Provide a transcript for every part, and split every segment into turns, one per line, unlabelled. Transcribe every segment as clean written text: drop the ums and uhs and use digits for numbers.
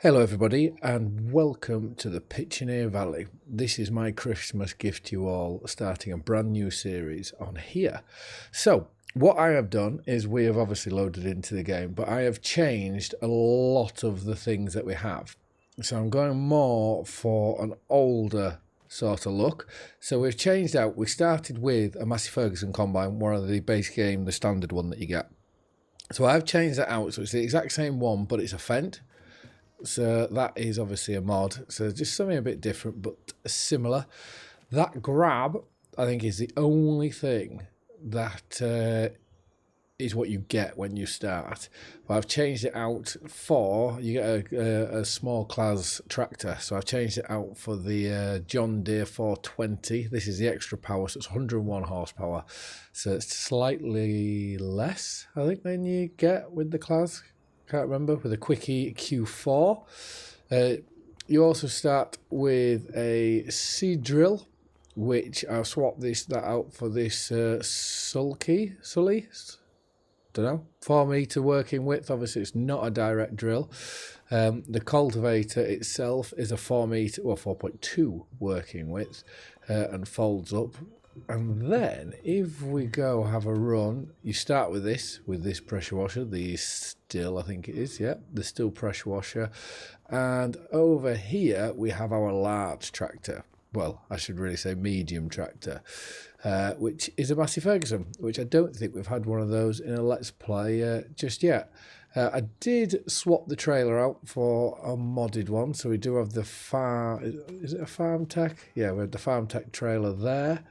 Hello everybody and welcome to the Pichonnière Valley. This is my Christmas gift to you all, starting a brand new series on here. So what I have done is we have obviously loaded into the game, but I have changed a lot of the things that we have. So I'm going more for an older sort of look. So we've changed out, we started with a Massey Ferguson combine, one of the base game, the standard one that you get. So I've changed that out, so it's the exact same one, but it's a Fendt. So that is obviously a mod. So just something a bit different, but similar. That grab, I think, is the only thing that is what you get when you start. But I've changed it out for, you get a small class tractor. So I've changed it out for the John Deere 420. This is the extra power, so it's 101 horsepower. So it's slightly less, I think, than you get with the class. Can't remember, with a Quickie Q4. You also start with a seed drill, which I've swapped that out for this Sully, don't know, 4 meter working width. Obviously it's not a direct drill. The cultivator itself is a 4 meter, well 4.2 working width, and folds up. And then if we go have a run, you start with this pressure washer, the Stihl, I think it is, yeah, the Stihl pressure washer. And over here we have our large tractor, well, I should really say medium tractor, which is a Massey Ferguson, which I don't think we've had one of those in a Let's Play just yet. I did swap the trailer out for a modded one, so we do have the is it a Farm Tech? Yeah, we have the Farm Tech trailer there.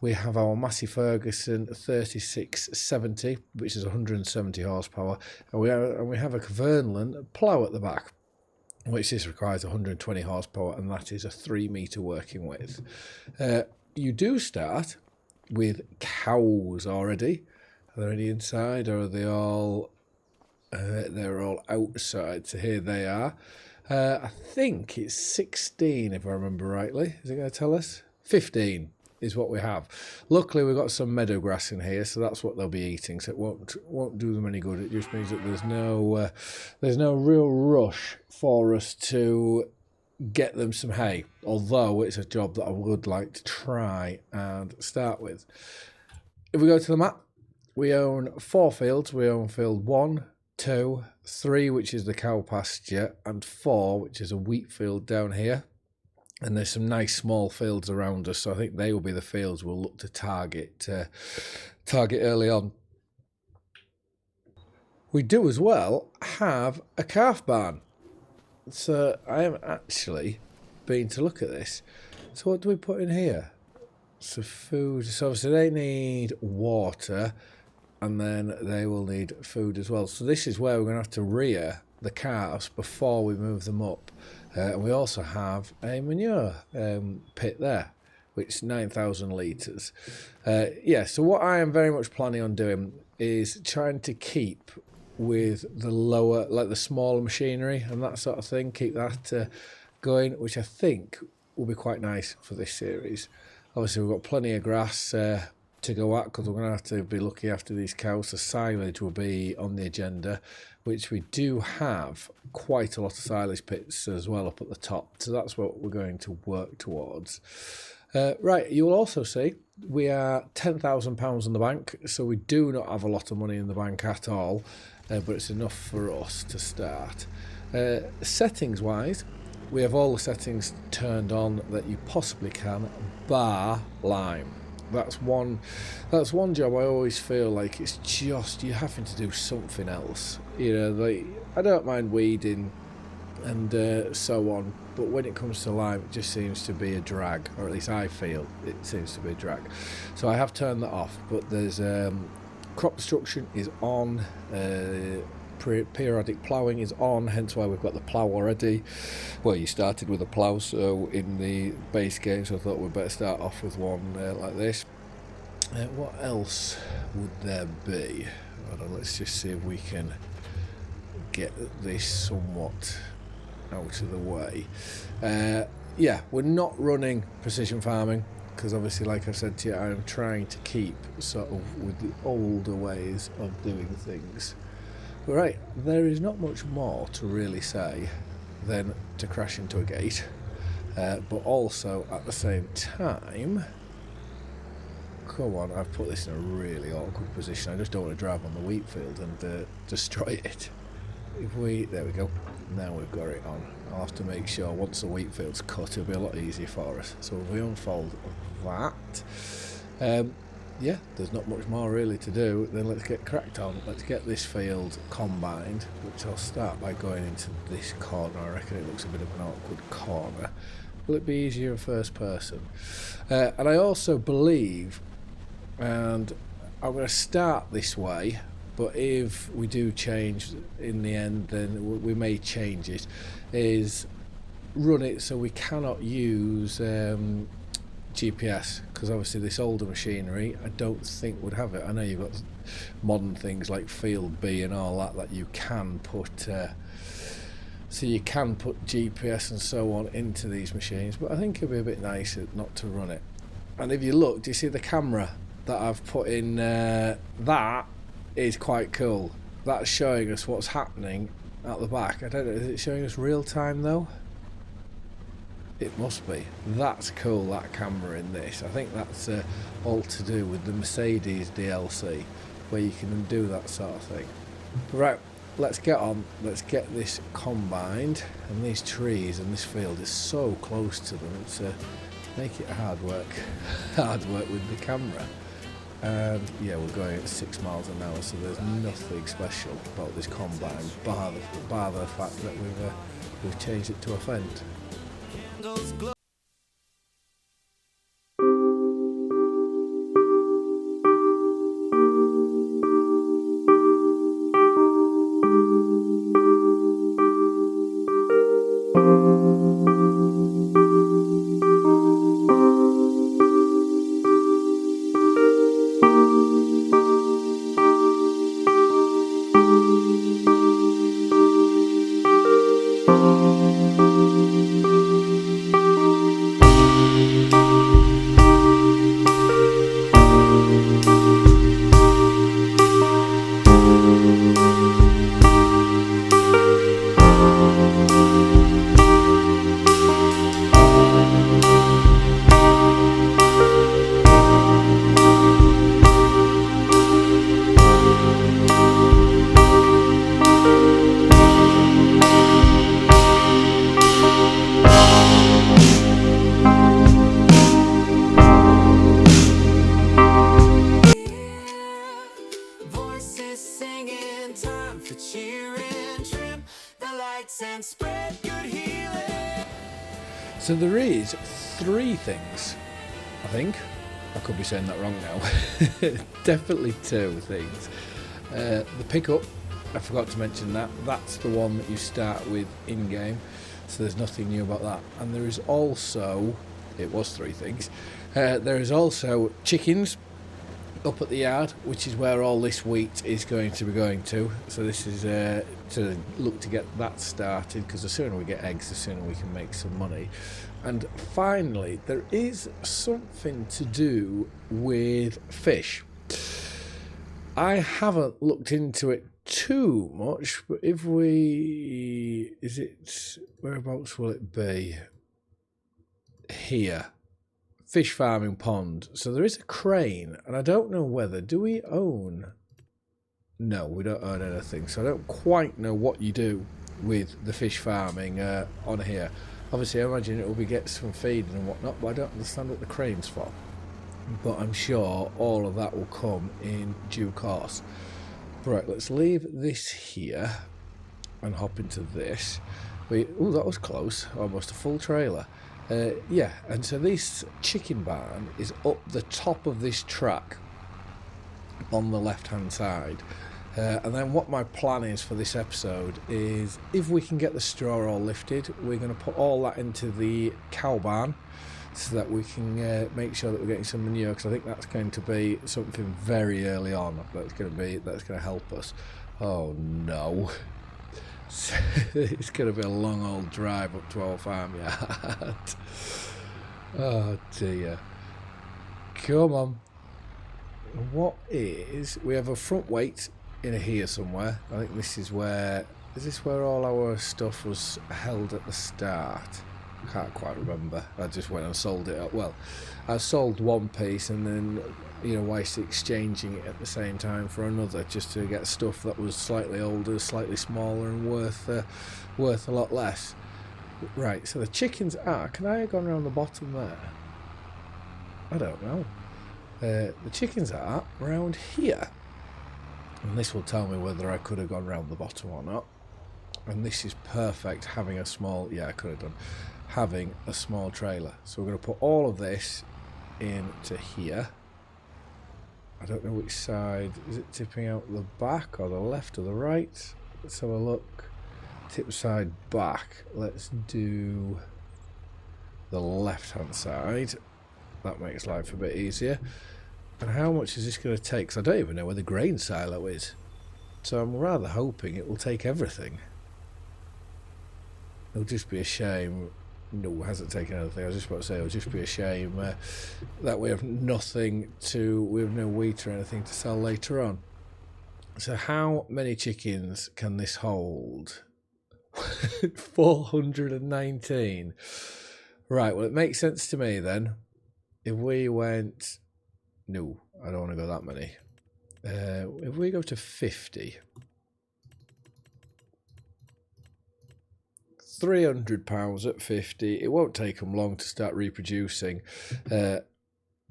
We have our Massey Ferguson 3670, which is 170 horsepower, and we have a Kverneland plough at the back, which this requires 120 horsepower, and that is a 3 meter working width. You do start with cows already. Are there any inside, or are they all? They're all outside. So here they are. I think it's 16, if I remember rightly. Is it going to tell us? 15. Is what we have. Luckily we've got some meadow grass in here, so that's what they'll be eating, so it won't do them any good. It just means that there's no real rush for us to get them some hay, although it's a job that I would like to try and start with. If we go to the map, we own 4 fields. We own field 1, 2, 3, which is the cow pasture, and 4, which is a wheat field down here. And there's some nice small fields around us, so I think they will be the fields we'll look to target early on. We do as well have a calf barn. So I am actually been to look at this. So what do we put in here? So food. So obviously they need water, and then they will need food as well. So this is where we're going to have to rear the calves before we move them up. And we also have a manure pit there, which is 9,000 litres. Yeah, so what I am very much planning on doing is trying to keep with the lower, like the smaller machinery and that sort of thing, keep that going, which I think will be quite nice for this series. Obviously, we've got plenty of grass to go at, because we're going to have to be looking after these cows. The silage will be on the agenda, which we do have quite a lot of silage pits as well up at the top, so that's what we're going to work towards. Right, you will also see we are £10,000 in the bank, so we do not have a lot of money in the bank at all, but it's enough for us to start. Settings wise, we have all the settings turned on that you possibly can, bar lime. That's one job I always feel like it's just you're having to do something else. You know, like, I don't mind weeding and so on, but when it comes to lime, it just seems to be a drag, or at least I feel it seems to be a drag. So I have turned that off, but there's crop destruction is on, periodic ploughing is on, hence why we've got the plough already. Well, you started with a plough, so in the base game, so I thought we'd better start off with one like this. What else would there be? Hold on, let's just see if we can get this somewhat out of the way. Yeah, we're not running precision farming, because obviously, like I said to you, I'm trying to keep sort of with the older ways of doing things. Right, there is not much more to really say than to crash into a gate. But also at the same time, come on, I've put this in a really awkward position. I just don't want to drive on the wheat field and destroy it. There we go. Now we've got it on. I'll have to make sure once the wheat field's cut, it'll be a lot easier for us. So if we unfold that, yeah, there's not much more really to do. Then let's get cracked on. Let's get this field combined, which I'll start by going into this corner. I reckon it looks a bit of an awkward corner. Will it be easier in first person? And I also believe, and I'm going to start this way, but if we do change in the end, then we may change it, is run it so we cannot use GPS, because obviously this older machinery I don't think would have it. I know you've got modern things like Field B and all that you can put so you can put GPS and so on into these machines, but I think it'd be a bit nicer not to run it. And if you look, do you see the camera that I've put in? That is quite cool. That's showing us what's happening at the back. I don't know, is it showing us real time though? It must be. That's cool, that camera in this. I think that's all to do with the Mercedes DLC, where you can do that sort of thing. Right, let's get on. Let's get this combined. And these trees and this field is so close to them. It's make it hard work with the camera. And yeah, we're going at 6 miles an hour, so there's nothing special about this combine, bar the fact that we've changed it to a Fendt. So there is 3 things, I think. I could be saying that wrong now. Definitely 2 things. The pickup, I forgot to mention that. That's the one that you start with in-game. So there's nothing new about that. And there is also, it was 3 things. There is also chickens up at the yard, which is where all this wheat is going to be going to. So this is to look to get that started, because the sooner we get eggs, the sooner we can make some money. And finally, there is something to do with fish. I haven't looked into it too much, but if we, whereabouts will it be? Here. Fish farming pond. So there is a crane, and I don't know whether, do we own? No, we don't own anything, so I don't quite know what you do with the fish farming on here. Obviously I imagine it will be get some feeding and whatnot, but I don't understand what the crane's for. But I'm sure all of that will come in due course. Right, let's leave this here and hop into this. Oh, that was close, almost a full trailer. Yeah, and so this chicken barn is up the top of this track on the left hand side. And then what my plan is for this episode is, if we can get the straw all lifted, we're going to put all that into the cow barn so that we can make sure that we're getting some manure, because I think that's going to be something very early on that's going to help us. Oh no. It's going to be a long old drive up to our farmyard. Oh dear. Come on. We have a front weight in here somewhere. I think this is where Is this where all our stuff was held at the start? Can't quite remember. I just went and sold it up. Well, I sold one piece and then, you know, whilst exchanging it at the same time for another, just to get stuff that was slightly older, slightly smaller, and worth a lot less. Right. So the chickens are. Can I have gone around the bottom there? I don't know. The chickens are around here, and this will tell me whether I could have gone around the bottom or not. And this is perfect, having a small, yeah, I could have done, having a small trailer. So we're going to put all of this into here. I don't know which side. Is it tipping out the back or the left or the right? Let's have a look. Tip side back. Let's do the left hand side. That makes life a bit easier. And how much is this going to take? Because I don't even know where the grain silo is. So I'm rather hoping it will take everything. It'll just be a shame. No, it hasn't taken anything. I was just about to say it'll just be a shame that we have nothing to, we have no wheat or anything to sell later on. So how many chickens can this hold? 419. Right, well, it makes sense to me then. If we went, no, I don't want to go that many. If we go to 50, £300 at 50, it won't take them long to start reproducing. I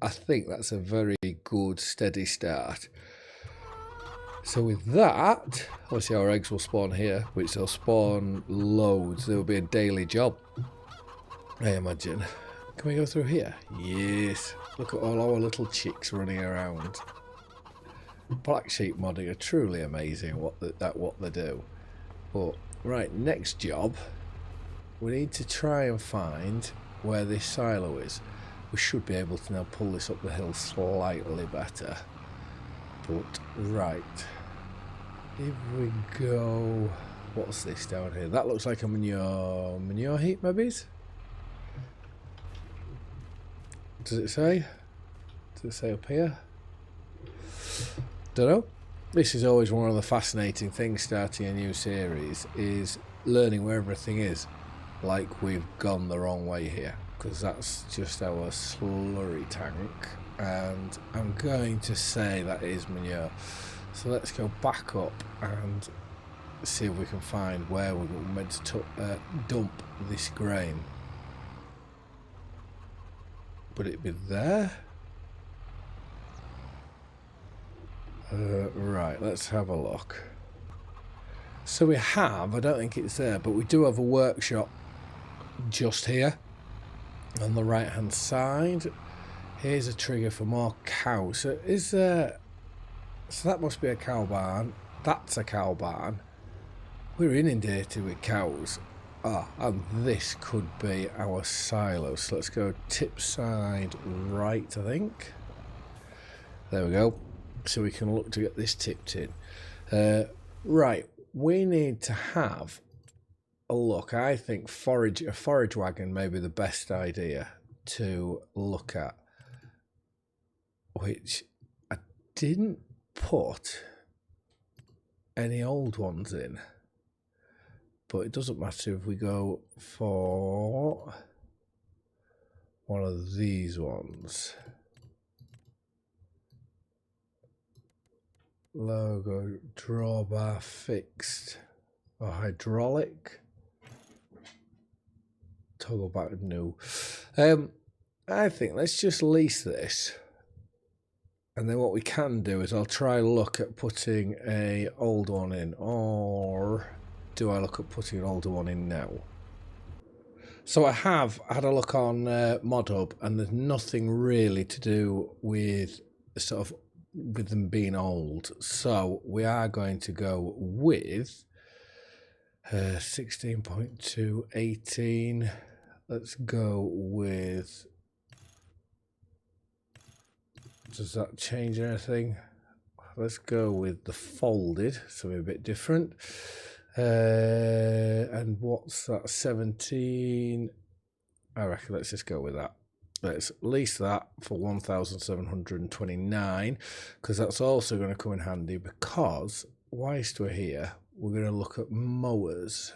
think that's a very good steady start. So with that, obviously our eggs will spawn here, which they'll spawn loads. There will be a daily job, I imagine. Can we go through here? Yes. Look at all our little chicks running around. Black sheep modding are truly amazing what they do. But right, next job, we need to try and find where this silo is. We should be able to now pull this up the hill slightly better. But right, if we go, what's this down here? That looks like a manure heap, maybe. Does it say? Does it say up here? Don't know. This is always one of the fascinating things starting a new series, is learning where everything is. Like we've gone the wrong way here, because that's just our slurry tank, and I'm going to say that is manure. So let's go back up and see if we can find where we're meant to dump this grain. Would it be there? Right, let's have a look. So we have, I don't think it's there, but we do have a workshop just here on the right hand side. Here's a trigger for more cows. So is there, so that must be a cow barn. That's a cow barn. We're inundated with cows. Ah, and this could be our silo. So let's go tip side right, I think. There we go. So we can look to get this tipped in. Right, we need to have a look. I think a forage wagon may be the best idea to look at, which I didn't put any old ones in, but it doesn't matter if we go for one of these ones. Logo, drawbar fixed or hydraulic, toggle back, no. I think let's just lease this, and then what we can do is I'll try look at putting a old one in, or do I look at putting an older one in now? So I have had a look on ModHub, and there's nothing really to do with sort of with them being old, so we are going to go with 16.2 18. Let's go with, does that change anything? Let's go with the folded, something a bit different. And what's that, 17? I reckon let's just go with that. Let's lease that for 1,729, because that's also going to come in handy, because whilst we're here, we're going to look at mowers,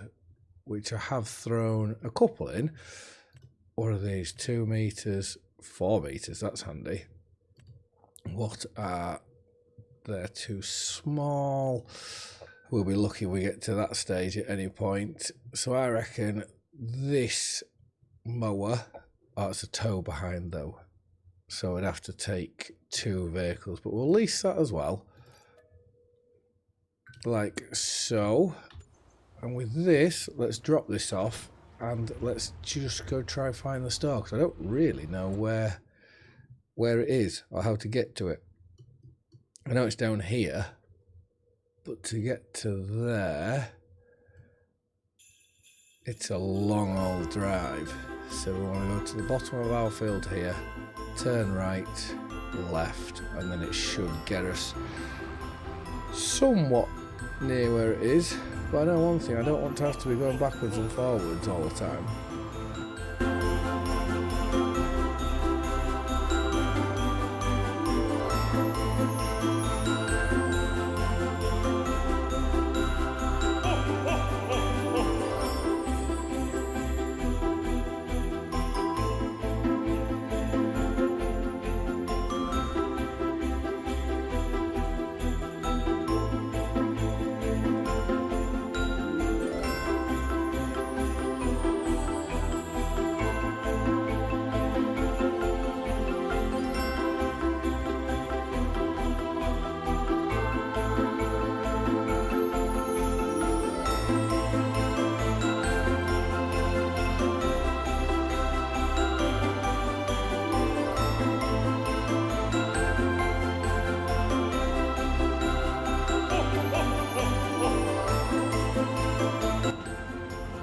which I have thrown a couple in. What are these? 2 meters, 4 meters, that's handy. What are, they're too small. We'll be lucky if we get to that stage at any point. So I reckon this mower, oh, it's a tow behind though. So I'd have to take 2 vehicles, but we'll lease that as well. Like so. And with this, let's drop this off and let's just go try find the store, because I don't really know where it is or how to get to it. I know it's down here, but to get to there, it's a long old drive. So we want to go to the bottom of our field here, turn right, left, and then it should get us somewhat near where it is. But I know one thing, I don't want to have to be going backwards and forwards all the time.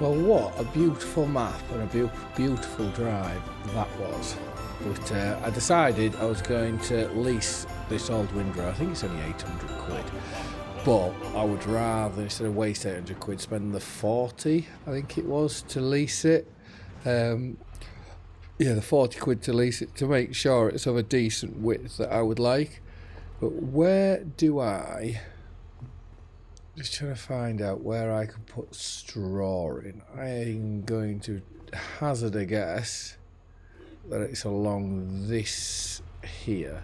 Well, what a beautiful map and a beautiful drive that was. But I decided I was going to lease this old Windrow. I think it's only 800 quid. But I would rather, instead of waste 800 quid, spend the 40, I think it was, to lease it. Yeah, the 40 quid to lease it, to make sure it's of a decent width that I would like. But where do I... Just trying to find out where I can put straw in. I'm going to hazard a guess that it's along this here.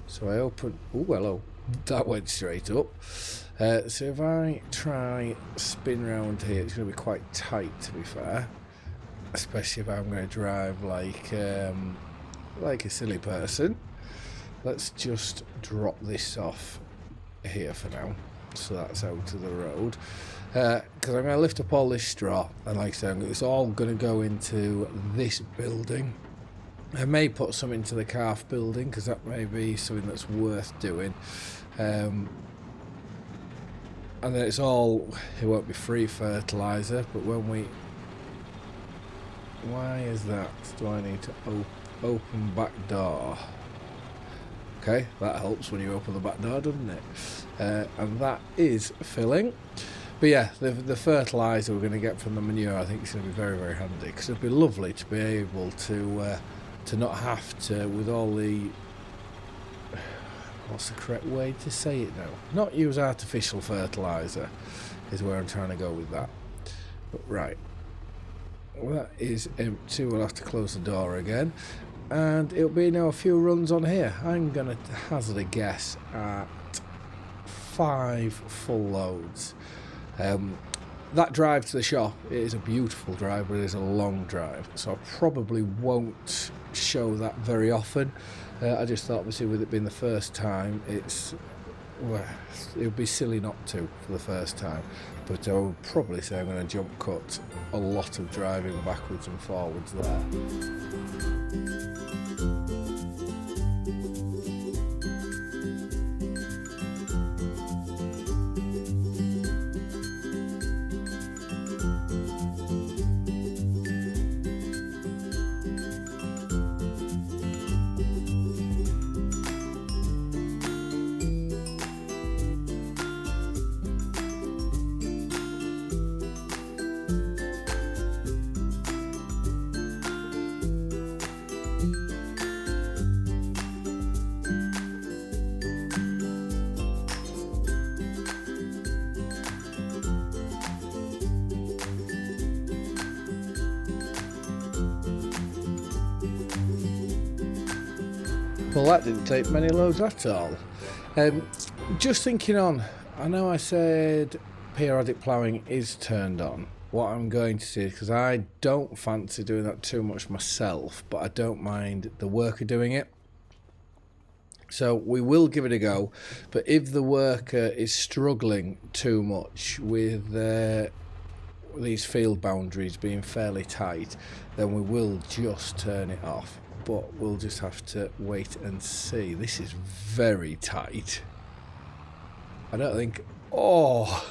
So I open... Oh, hello. That went straight up. So if I try spin round here, it's going to be quite tight, to be fair. Especially if I'm going to drive like a silly person. Let's just drop this off here for now. So that's out to the road, because I'm going to lift up all this straw, and like I said, it's all going to go into this building. I may put some into the calf building, because that may be something that's worth doing, and then it won't be free fertilizer, but when we... Why is that? Do I need to open back door? Okay, that helps when you open the back door, doesn't it? And that is filling. But yeah, the fertiliser we're going to get from the manure, I think it's going to be very, very handy, because it'd be lovely to be able to not have to, with all the... What's the correct way to say it now? Not use artificial fertiliser is where I'm trying to go with that. But right. Well, that is empty. We'll have to close the door again. And it'll be now a few runs on here. I'm going to hazard a guess at 5 full loads. That drive to the shop, it is a beautiful drive, but it is a long drive. So I probably won't show that very often. I just thought, obviously, with it being the first time, it would be silly not to for the first time. But I would probably say I'm going to jump cut a lot of driving backwards and forwards there. Well, that didn't take many loads at all. Just thinking on, I know I said periodic ploughing is turned on. What I'm going to do, because I don't fancy doing that too much myself, but I don't mind the worker doing it. So we will give it a go, but if the worker is struggling too much with these field boundaries being fairly tight, then we will just turn it off. But we'll just have to wait and see. This is very tight. I don't think... Oh!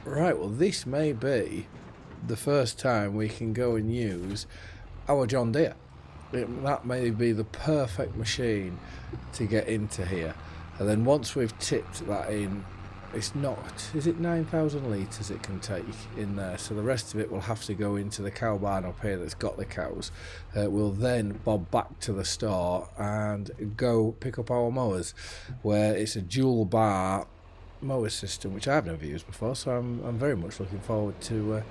Right, well, this may be the first time we can go and use our John Deere. That may be the perfect machine to get into here. And then once we've tipped that in, it's not, is it 9,000 litres it can take in there? So the rest of it will have to go into the cow barn up here that's got the cows. We'll then bob back to the store and go pick up our mowers, where it's a dual bar mower system, which I've never used before, so I'm very much looking forward to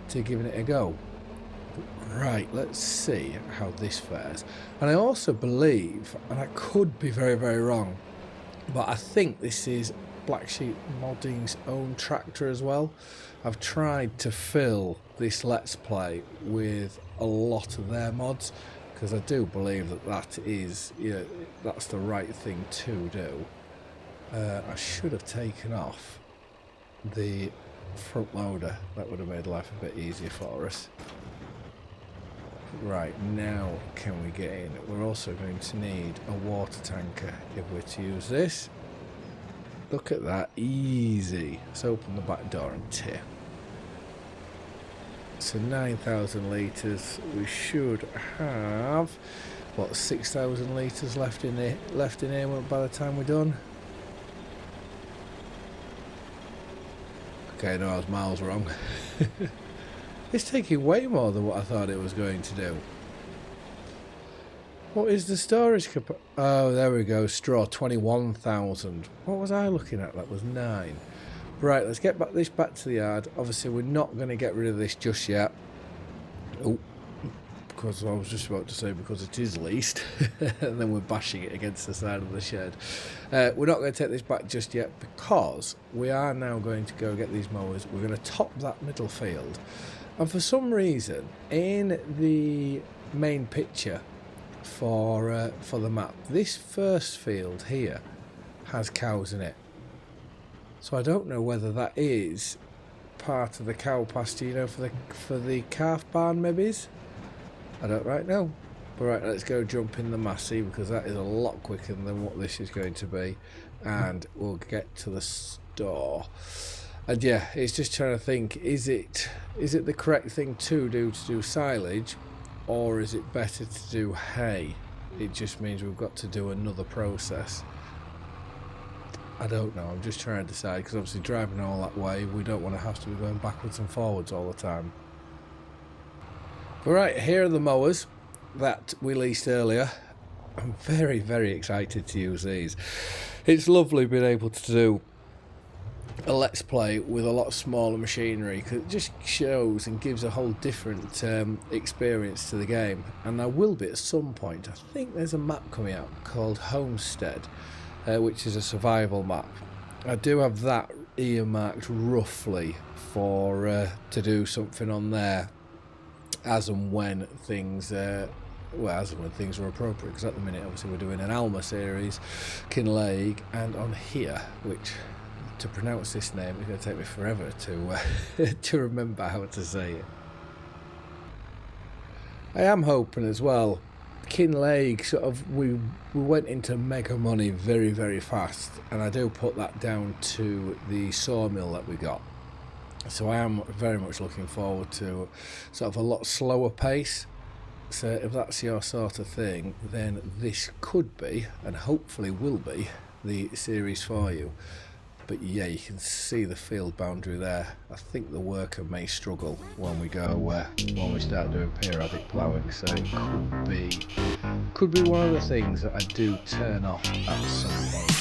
giving it a go. Right, let's see how this fares. And I also believe, and I could be very, very wrong, but I think this is Black Sheep Modding's own tractor as well. I've tried to fill this Let's Play with a lot of their mods, because I do believe that is, that's the right thing to do. I should have taken off the front loader. That would have made life a bit easier for us. Right, now can we get in? We're also going to need a water tanker if we're to use this. Look at that, easy. Let's open the back door and tip. So 9,000 litres. We should have, what, 6,000 litres left in here by the time we're done. Okay, no, I was miles wrong. It's taking way more than what I thought it was going to do. What is the storage capacity? Oh, there we go. Straw, 21,000. What was I looking at? That was 9. Right, let's get this back to the yard. Obviously, we're not going to get rid of this just yet. Oh, because I was just about to say because it is leased. And then we're bashing it against the side of the shed. We're not going to take this back just yet because we are now going to go get these mowers. We're going to top that middle field. And for some reason, in the main picture for the map, this first field here has cows in it. So I don't know whether that is part of the cow pasture, for the calf barn maybe. I don't right know. But right, let's go jump in the Massey, because that is a lot quicker than what this is going to be. And we'll get to the store. And yeah, it's just trying to think, is it the correct thing to do silage, or is it better to do hay? It just means we've got to do another process. I don't know, I'm just trying to decide, because obviously driving all that way, we don't want to have to be going backwards and forwards all the time. But right, here are the mowers that we leased earlier. I'm very, very excited to use these. It's lovely being able to do a Let's Play with a lot smaller machinery, because it just shows and gives a whole different experience to the game. And there will be at some point, I think there's a map coming out called Homestead, which is a survival map. I do have that earmarked roughly for to do something on there as and when things are appropriate, because at the minute obviously we're doing an Alma series, Kinlake, and on here, which to pronounce this name is going to take me forever to to remember how to say it. I am hoping as well, Kinlake, sort of, we went into mega money very, very fast, and I do put that down to the sawmill that we got. So I am very much looking forward to sort of a lot slower pace. So if that's your sort of thing, then this could be, and hopefully will be, the series for you. But yeah, you can see the field boundary there. I think the worker may struggle when we go when we start doing periodic ploughing. So it could be one of the things that I do turn off at some point.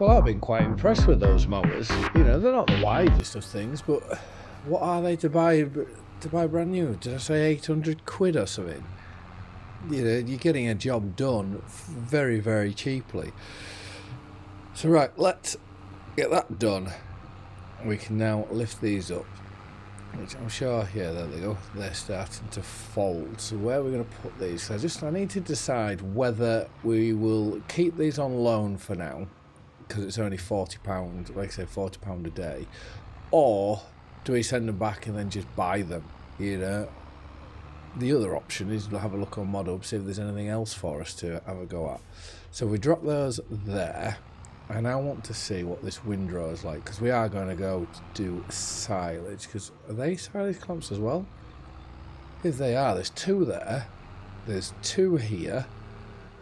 Well, I've been quite impressed with those mowers. You know, they're not the widest of things, but what are they to buy brand new? Did I say 800 quid or something? You know, you're getting a job done very, very cheaply. So right, let's get that done. We can now lift these up, which I'm sure, yeah, there they go. They're starting to fold. So where are we going to put these? So I need to decide whether we will keep these on loan for now, because it's only £40, like I said, £40 a day, or do we send them back and then just buy them? You know, the other option is to have a look on ModHub, see if there's anything else for us to have a go at. So we drop those there, and I want to see what this windrow is like, because we are going to go to do silage. Because are they silage clamps as well? If they are, there's two there, there's two here,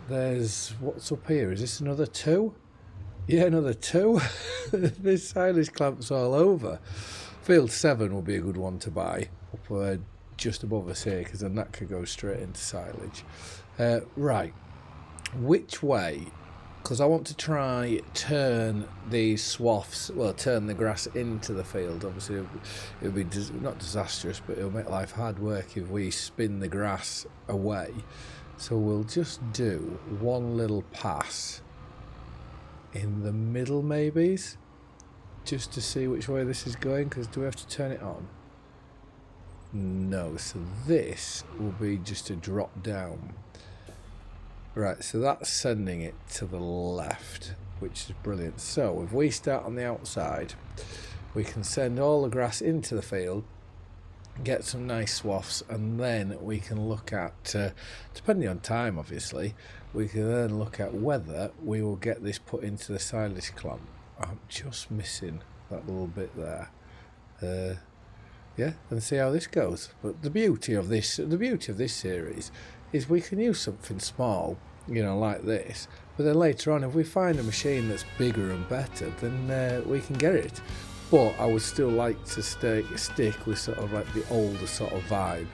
there's what's up here? Is this another two? Yeah, another two. There's silage clamps all over. Field 7 will be a good one to buy, up just above us here, because then that could go straight into silage. Right, which way? Because I want to try turn these swaths, well, turn the grass into the field. Obviously, it'll be not disastrous, but it'll make life hard work if we spin the grass away. So we'll just do one little pass in the middle, maybe, just to see which way this is going. Because do we have to turn it on? No, so this will be just a drop down. Right, so that's sending it to the left, which is brilliant. So if we start on the outside, we can send all the grass into the field, get some nice swaths, and then we can look at, depending on time obviously, we can then look at whether we will get this put into the silage clamp. I'm just missing that little bit there. Yeah, and see how this goes. But the beauty of this series is we can use something small, you know, like this, but then later on if we find a machine that's bigger and better, then we can get it. But I would still like to stick with sort of like the older sort of vibe.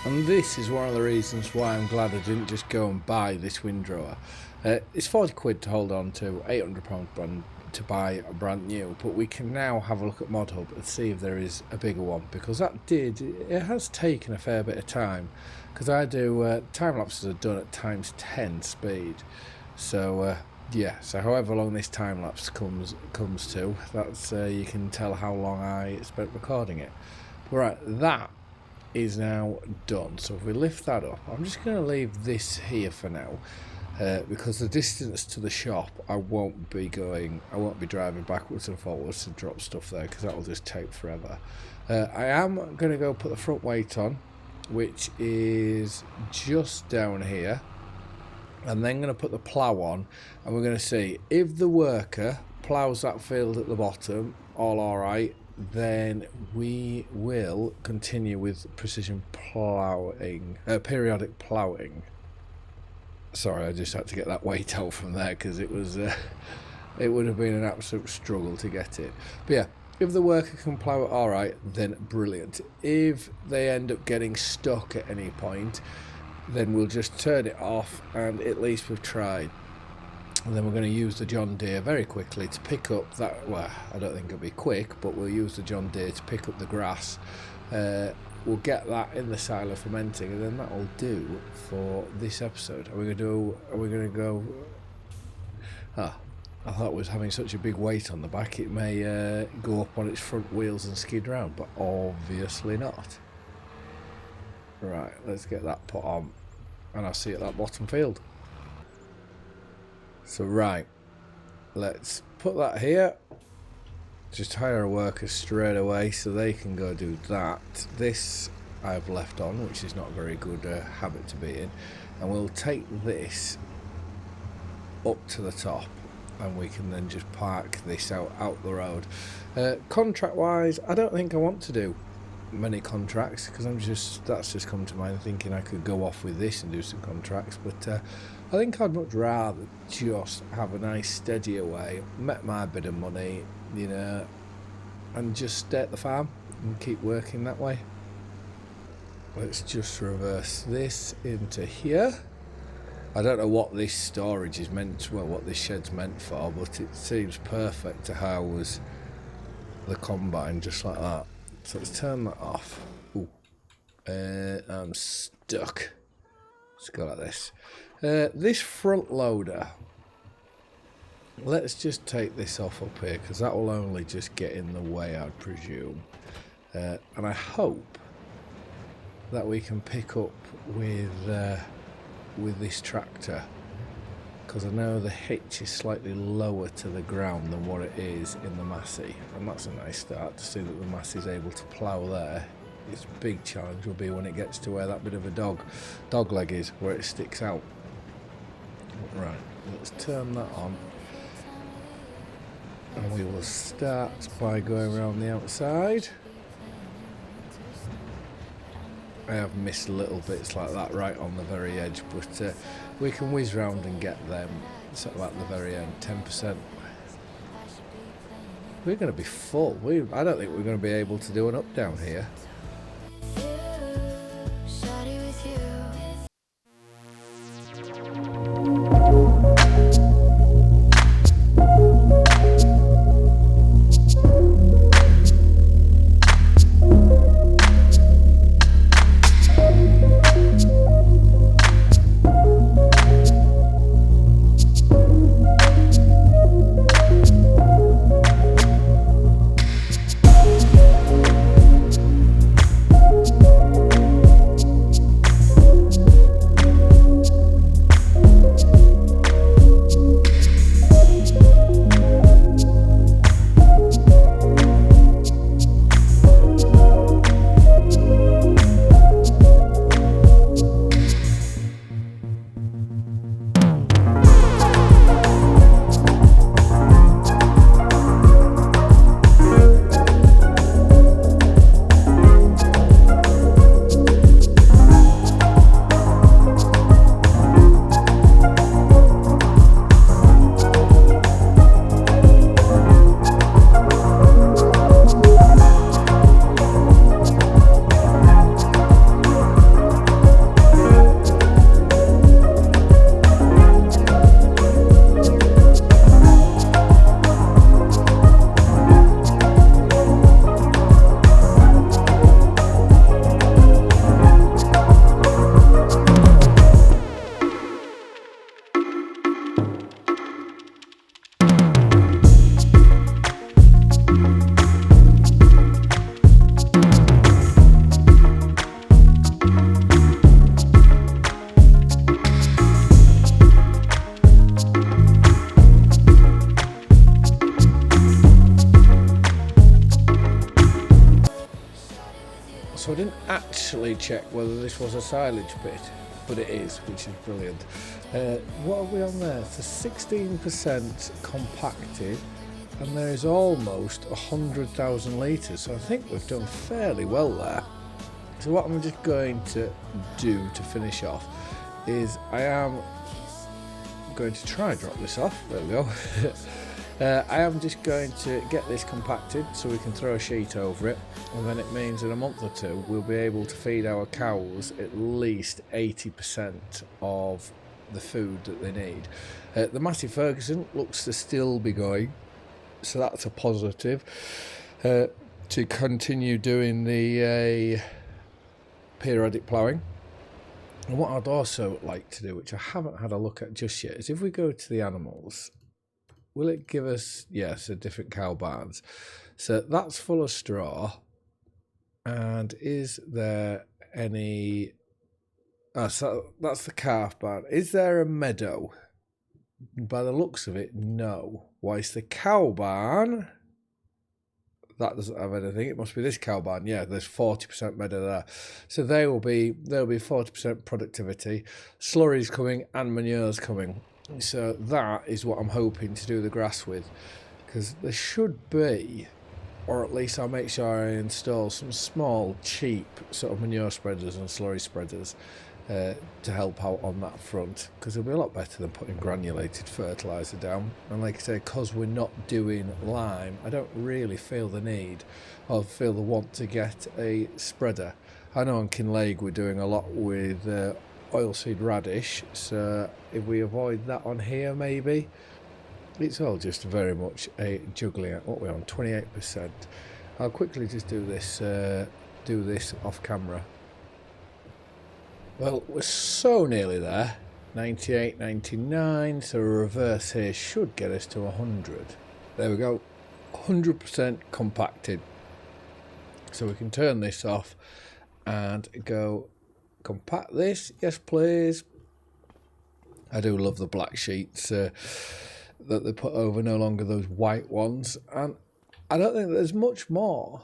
And this is one of the reasons why I'm glad I didn't just go and buy this windrower. It's 40 quid to hold on to, £800 to buy a brand new, but we can now have a look at ModHub and see if there is a bigger one, because it has taken a fair bit of time, because I do time lapses are done at ×10 speed. So yeah, so however long this time lapse comes to, that's you can tell how long I spent recording it. Right, that is now done. So if we lift that up, I'm just going to leave this here for now, because the distance to the shop I won't be driving backwards and forwards to drop stuff there, because that will just take forever. I am going to go put the front weight on, which is just down here, and then going to put the plough on, and we're going to see if the worker ploughs that field at the bottom, all right, then we will continue with precision ploughing, periodic ploughing. Sorry, I just had to get that weight out from there because it was it would have been an absolute struggle to get it. But yeah, if the worker can plough it all right, then brilliant. If they end up getting stuck at any point, then we'll just turn it off, and at least we've tried. And then we're going to use the John Deere very quickly to pick up that, well, I don't think it'll be quick, but we'll use the John Deere to pick up the grass. We'll get that in the silo fermenting, and then that'll do for this episode. Are we going to go... I thought it was having such a big weight on the back, it may go up on its front wheels and skid round, but obviously not. Right, let's get that put on, and I'll see you at that bottom field. So right, let's put that here. Just hire a worker straight away so they can go do that. This I've left on, which is not a very good habit to be in. And we'll take this up to the top, and we can then just park this out the road. Contract wise, I don't think I want to do many contracts, because that's just come to mind, thinking I could go off with this and do some contracts, but I think I'd much rather just have a nice steady away, make my bit of money, you know, and just stay at the farm and keep working that way. Let's just reverse this into here. I don't know what this storage is meant, well, what this shed's meant for, but it seems perfect to house the combine just like that. So let's turn that off. Ooh. I'm stuck. Let's go like this. This front loader, let's just take this off up here, because that will only just get in the way, I'd presume. And I hope that we can pick up with this tractor, because I know the hitch is slightly lower to the ground than what it is in the Massey, and that's a nice start to see that the Massey is able to plough there. Its big challenge will be when it gets to where that bit of a dog leg is, where it sticks out. Right, let's turn that on, and we will start by going around the outside. I have missed little bits like that right on the very edge, but we can whiz round and get them sort of at the very end. 10%. We're going to be full. I don't think we're going to be able to do an up down here. So I didn't actually check whether this was a silage bit, but it is, which is brilliant. What are we on there? So 16% compacted, and there is almost 100,000 litres, so I think we've done fairly well there. So what I'm just going to do to finish off is I am going to try and drop this off. There we go. I am just going to get this compacted so we can throw a sheet over it, and then it means in a month or two we'll be able to feed our cows at least 80% of the food that they need. The Massey Ferguson looks to still be going, so that's a positive. To continue doing the periodic ploughing. And what I'd also like to do, which I haven't had a look at just yet, is if we go to the animals, will it give us, yes, a different cow barns. So that's full of straw. And is there any... Oh, so that's the calf barn. Is there a meadow? By the looks of it, no. Why is the cow barn? That doesn't have anything. It must be this cow barn. Yeah, there's 40% meadow there. So there'll be 40% productivity. Slurry's coming and manure's coming. So that is what I'm hoping to do the grass with. Because there should be, or at least I'll make sure I install some small, cheap sort of manure spreaders and slurry spreaders to help out on that front, because it'll be a lot better than putting granulated fertiliser down. And like I say, because we're not doing lime, I don't really feel the need or feel the want to get a spreader. I know on Kinlake we're doing a lot with oilseed radish, so if we avoid that on here, maybe. It's all just very much a juggling act. What we're on, 28%. I'll quickly just do this off camera. Well, we're so nearly there. 98, 99, so a reverse here should get us to 100. There we go, 100% compacted. So we can turn this off and go compact this. Yes, please. I do love the black sheets that they put over, no longer those white ones. And I don't think there's much more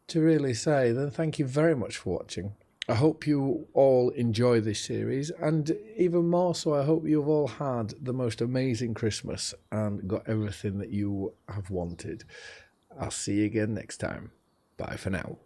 to really say than thank you very much for watching. I hope you all enjoy this series, and even more so, I hope you've all had the most amazing Christmas and got everything that you have wanted. I'll see you again next time. Bye for now.